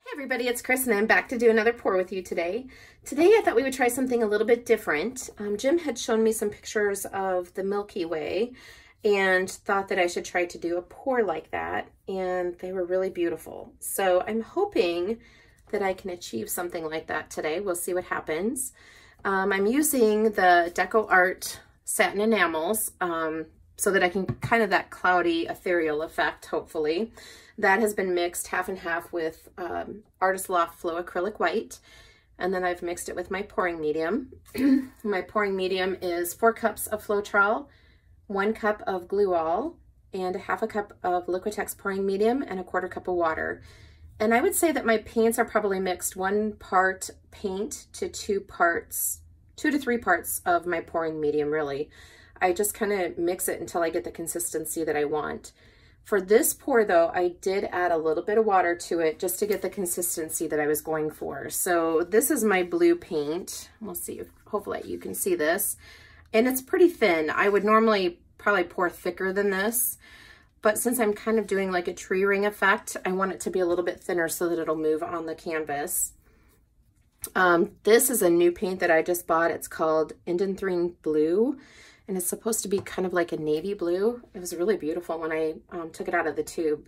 Hey everybody, it's Chris and I'm back to do another pour with you today. Today I thought we would try something a little bit different. Jim had shown me some pictures of the Milky Way and thought that I should try to do a pour like that, and they were really beautiful. So I'm hoping that I can achieve something like that today. We'll see what happens. I'm using the Decoart Satin Enamels so that I can kind of that cloudy ethereal effect, hopefully. That has been mixed half and half with Artist Loft Flow Acrylic White. And then I've mixed it with my pouring medium. My pouring medium is 4 cups of Floetrol, 1 cup of Glue All, and 1/2 cup of Liquitex pouring medium, and 1/4 cup of water. And I would say that my paints are probably mixed 1 part paint to 2 to 3 parts of my pouring medium, really. I just kind of mix it until I get the consistency that I want. For this pour though, I did add a little bit of water to it just to get the consistency that I was going for. So this is my blue paint. We'll see if hopefully you can see this. And it's pretty thin. I would normally probably pour thicker than this, but since I'm kind of doing like a tree ring effect, I want it to be a little bit thinner so that it'll move on the canvas. This is a new paint that I just bought. It's called Indanthrene Blue. And it's supposed to be kind of like a navy blue. It was really beautiful when I took it out of the tube.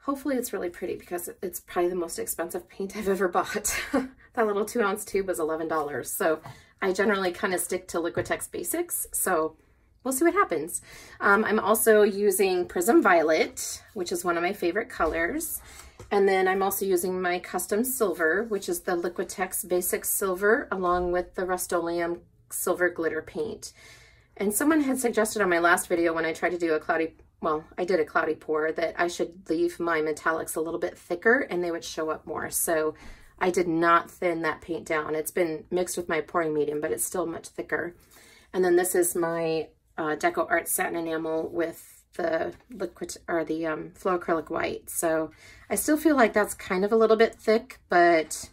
Hopefully it's really pretty because it's probably the most expensive paint I've ever bought. That little 2-ounce tube was $11. So I generally kind of stick to Liquitex Basics. So we'll see what happens. I'm also using Prism Violet, which is one of my favorite colors. And then I'm also using my custom silver, which is the Liquitex Basics Silver, along with the Rustoleum Silver Glitter Paint. And someone had suggested on my last video when I tried to do a cloudy, well, I did a cloudy pour, that I should leave my metallics a little bit thicker and they would show up more. So I did not thin that paint down. It's been mixed with my pouring medium, but it's still much thicker. And then this is my Decoart Satin Enamel with the Flow Acrylic White. So I still feel like that's kind of a little bit thick, but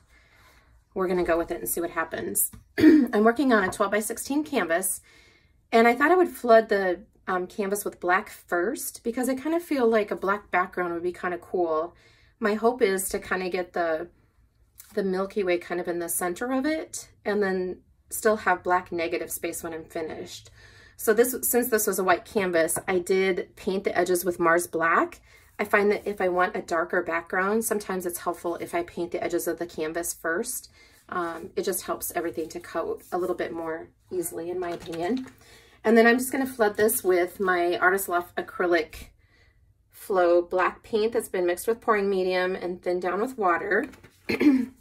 we're gonna go with it and see what happens. I'm working on a 12x16 canvas, and I thought I would flood the canvas with black first because I kind of feel like a black background would be kind of cool. My hope is to kind of get the Milky Way kind of in the center of it and then still have black negative space when I'm finished. So since this was a white canvas, I did paint the edges with Mars Black. I find that if I want a darker background, sometimes it's helpful if I paint the edges of the canvas first. It just helps everything to coat a little bit more easily, in my opinion. And then I'm just going to flood this with my Artist Loft Acrylic Flow Black paint that's been mixed with pouring medium and thinned down with water. And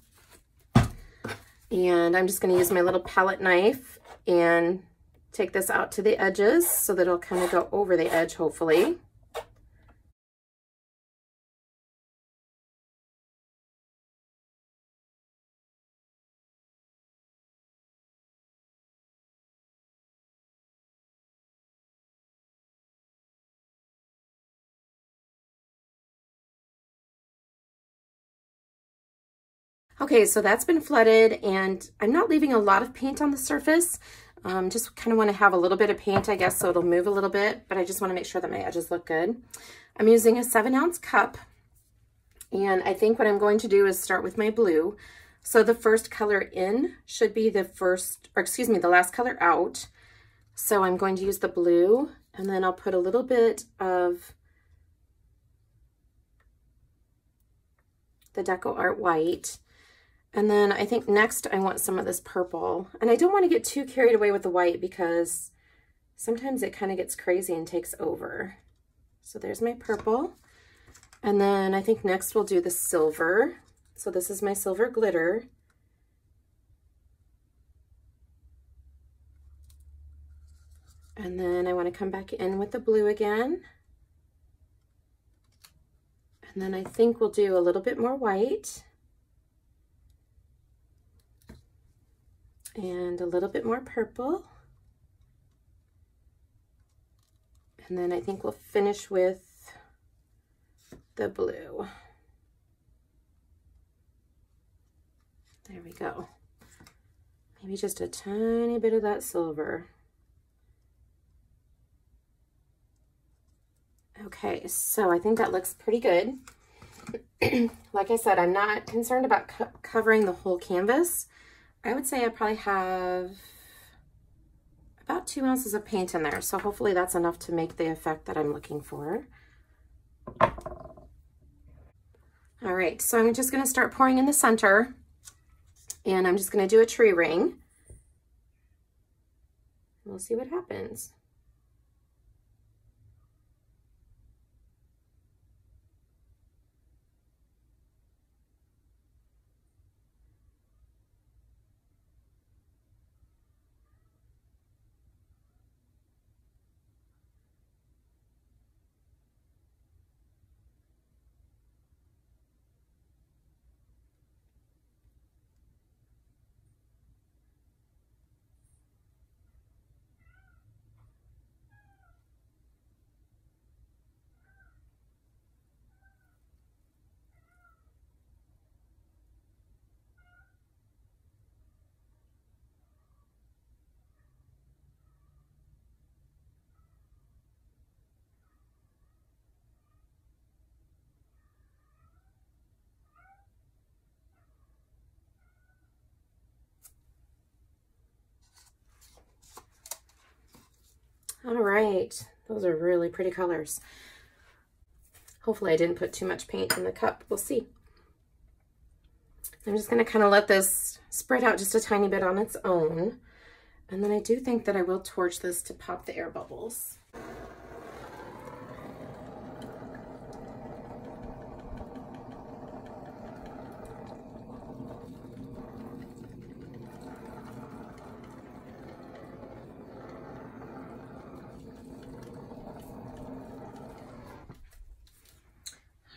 I'm just going to use my little palette knife and take this out to the edges so that it'll kind of go over the edge, hopefully. Okay, so that's been flooded, and I'm not leaving a lot of paint on the surface. Just kind of want to have a little bit of paint, I guess, so it'll move a little bit, but I just want to make sure that my edges look good. I'm using a 7-ounce cup, and I think what I'm going to do is start with my blue. So the first color in should be the last color out. So I'm going to use the blue, and then I'll put a little bit of the Decoart White. And then I think next I want some of this purple. And I don't want to get too carried away with the white because sometimes it kind of gets crazy and takes over. So there's my purple. And then I think next we'll do the silver. So this is my silver glitter. And then I want to come back in with the blue again. And then I think we'll do a little bit more white. And a little bit more purple. And then I think we'll finish with the blue. There we go. Maybe just a tiny bit of that silver. Okay, so I think that looks pretty good. Like I said, I'm not concerned about covering the whole canvas. I would say I probably have about 2 ounces of paint in there. So hopefully that's enough to make the effect that I'm looking for. All right, so I'm just gonna start pouring in the center, and I'm just gonna do a tree ring. We'll see what happens. All right, those are really pretty colors. Hopefully I didn't put too much paint in the cup. We'll see. I'm just gonna kind of let this spread out just a tiny bit on its own. And then I do think that I will torch this to pop the air bubbles.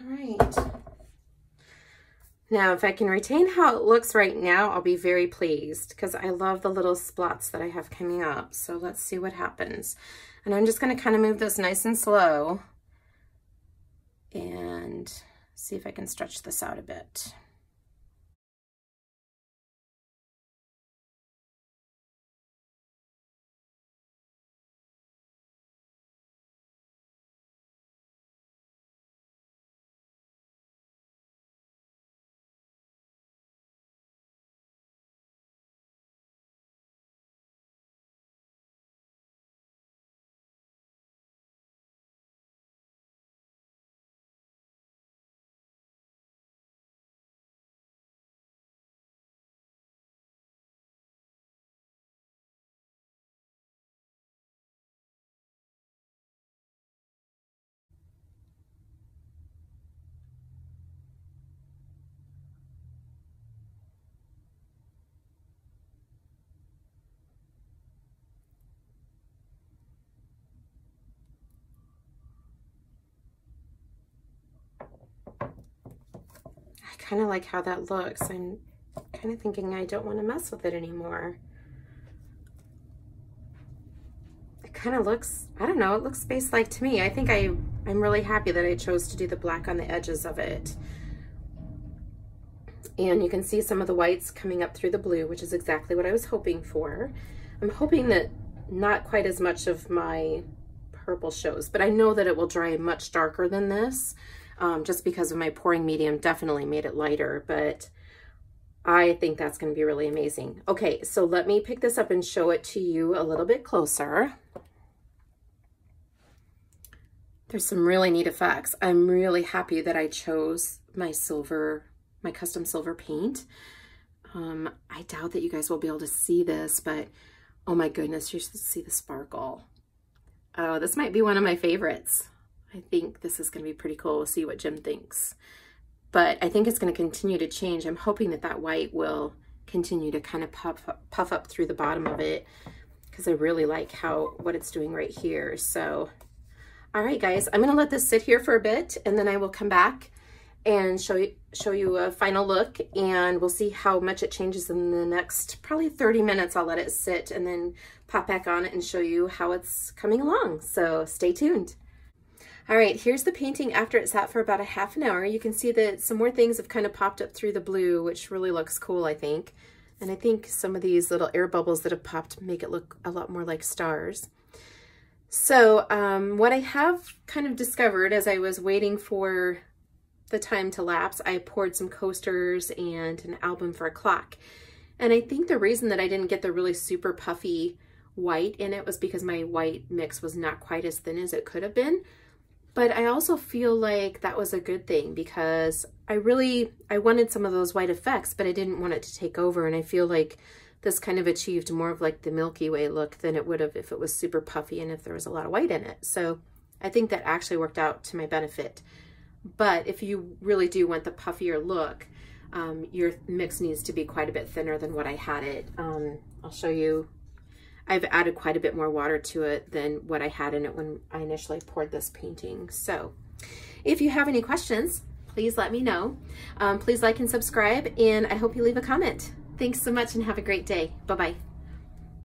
All right. Now, if I can retain how it looks right now, I'll be very pleased because I love the little splots that I have coming up. So let's see what happens. And I'm just going to kind of move this nice and slow and see if I can stretch this out a bit. I kind of like how that looks. I'm kind of thinking I don't want to mess with it anymore. It kind of looks, I don't know, it looks space-like to me. I think I'm really happy that I chose to do the black on the edges of it. And you can see some of the whites coming up through the blue, which is exactly what I was hoping for. I'm hoping that not quite as much of my purple shows, but I know that it will dry much darker than this. Just because of my pouring medium definitely made it lighter, but I think that's going to be really amazing. Okay, so let me pick this up and show it to you a little bit closer. There's some really neat effects. I'm really happy that I chose my silver, my custom silver paint. I doubt that you guys will be able to see this, but oh my goodness, you should see the sparkle. Oh, this might be one of my favorites. I think this is going to be pretty cool. We'll see what Jim thinks. But I think it's going to continue to change. I'm hoping that that white will continue to kind of puff up through the bottom of it because I really like what it's doing right here. So, all right, guys, I'm going to let this sit here for a bit, and then I will come back and show you a final look, and we'll see how much it changes in the next probably 30 minutes. I'll let it sit and then pop back on it and show you how it's coming along. So stay tuned. All right, here's the painting after it sat for about a half an hour. You can see that some more things have kind of popped up through the blue, which really looks cool, I think. And I think some of these little air bubbles that have popped make it look a lot more like stars. So what I have kind of discovered as I was waiting for the time to lapse, I poured some coasters and an album for a clock. And I think the reason that I didn't get the really super puffy white in it was because my white mix was not quite as thin as it could have been. But I also feel like that was a good thing because I wanted some of those white effects, but I didn't want it to take over. And I feel like this kind of achieved more of like the Milky Way look than it would have if it was super puffy and if there was a lot of white in it. So I think that actually worked out to my benefit. But if you really do want the puffier look, your mix needs to be quite a bit thinner than what I had it. I'll show you. I've added quite a bit more water to it than what I had in it when I initially poured this painting. So if you have any questions, please let me know. Please like and subscribe, and I hope you leave a comment. Thanks so much and have a great day. Bye-bye.